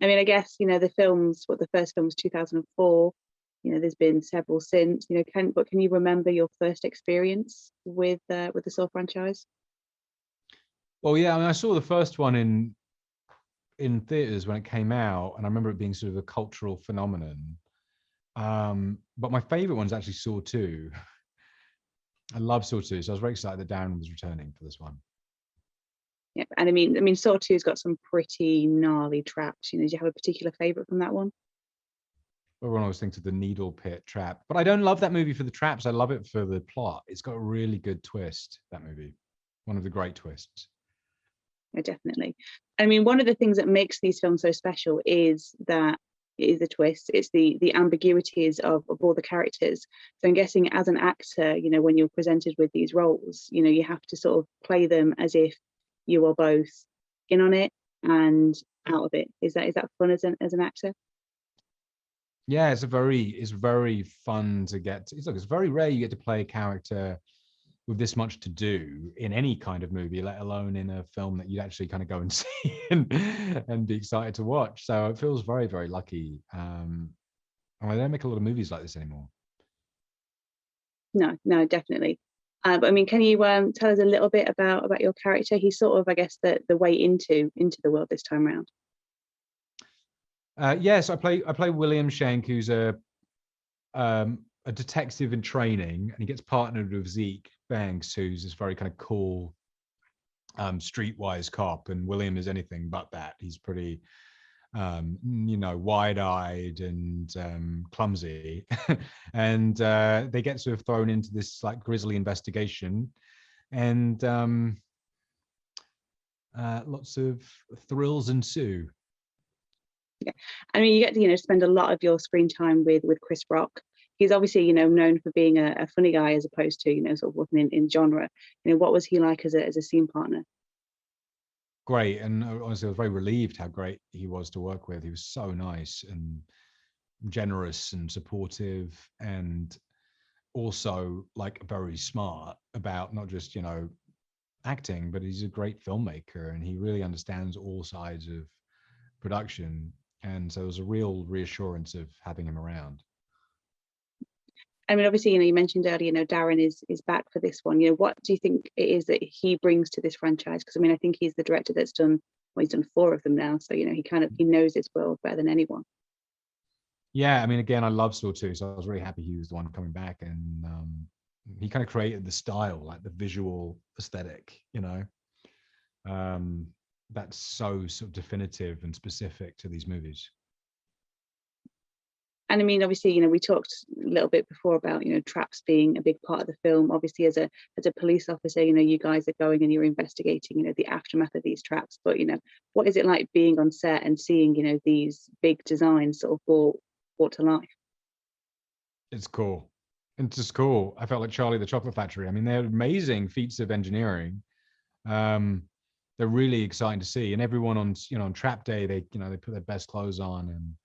I mean, I guess, the films, the first film was 2004. There's been several since. Can you remember your first experience with the Saw franchise? Well, yeah, I mean, I saw the first one in theaters when it came out, and I remember it being sort of a cultural phenomenon. But my favorite one's actually Saw 2. I love Saw 2, so I was very excited that Darren was returning for this one. Yeah, and I mean, Saw 2's got some pretty gnarly traps. Do you have a particular favorite from that one? Everyone always thinks of the needle pit trap, but I don't love that movie for the traps. I love it for the plot. It's got a really good twist, that movie. One of the great twists. Yeah, definitely. I mean, one of the things that makes these films so special is that it is the twist. It's the ambiguities of all the characters. So I'm guessing as an actor, when you're presented with these roles, you have to sort of play them as if you are both in on it and out of it. Is that fun as an actor? Yeah, it's very fun to get to. It's very rare you get to play a character with this much to do in any kind of movie, let alone in a film that you'd actually kind of go and see and be excited to watch. So it feels very, very lucky. And I don't make a lot of movies like this anymore. No, definitely. But I mean, can you tell us a little bit about your character? He's sort of, I guess, the way into the world this time around. Yes, I play William Shank, who's a detective in training, and he gets partnered with Zeke Banks, who's this very kind of cool, streetwise cop. And William is anything but that. He's pretty, wide-eyed and clumsy, and they get sort of thrown into this like grisly investigation, and lots of thrills ensue. Yeah, I mean, you get to spend a lot of your screen time with Chris Rock. He's obviously known for being a funny guy as opposed to sort of working in genre. What was he like as a scene partner? Great, and honestly, I was very relieved how great he was to work with. He was so nice and generous and supportive, and also like very smart about not just acting, but he's a great filmmaker, and he really understands all sides of production. And so it was a real reassurance of having him around. I mean, obviously, you mentioned earlier, Darren is back for this one. What do you think it is that he brings to this franchise? Because I mean, I think he's the director that's done, well, he's done 4 of them now. So, he knows his world better than anyone. Yeah, I mean, again, I love Saw 2, so I was really happy he was the one coming back, and he kind of created the style, like the visual aesthetic, that's so sort of definitive and specific to these movies. And I mean, obviously, we talked a little bit before about, traps being a big part of the film. Obviously, as a police officer, you guys are going and you're investigating, the aftermath of these traps. But, what is it like being on set and seeing, these big designs sort of brought to life? It's cool. It's just cool. I felt like Charlie the Chocolate Factory. I mean, they're amazing feats of engineering. They're really exciting to see. And everyone on Trap Day, they put their best clothes on,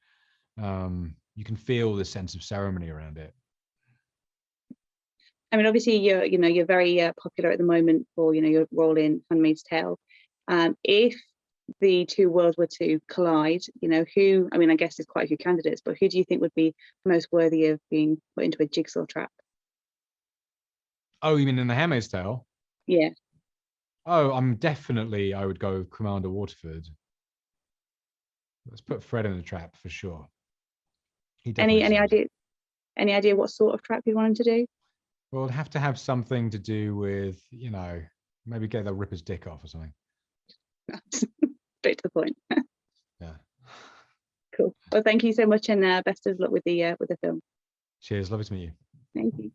and you can feel the sense of ceremony around it. I mean, obviously, you're very popular at the moment for your role in Handmaid's Tale. If the two worlds were to collide, who? I mean, I guess there's quite a few candidates, but who do you think would be most worthy of being put into a jigsaw trap? Oh, you mean in the Handmaid's Tale? Yeah. Oh, I would go Commander Waterford. Let's put Fred in the trap for sure. He definitely Any idea what sort of trap you want him to do? Well, it'd have to have something to do with, maybe get the rip his dick off or something. Straight to the point. Yeah. Cool. Well, thank you so much, and best of luck with the film. Cheers. Lovely to meet you. Thank you.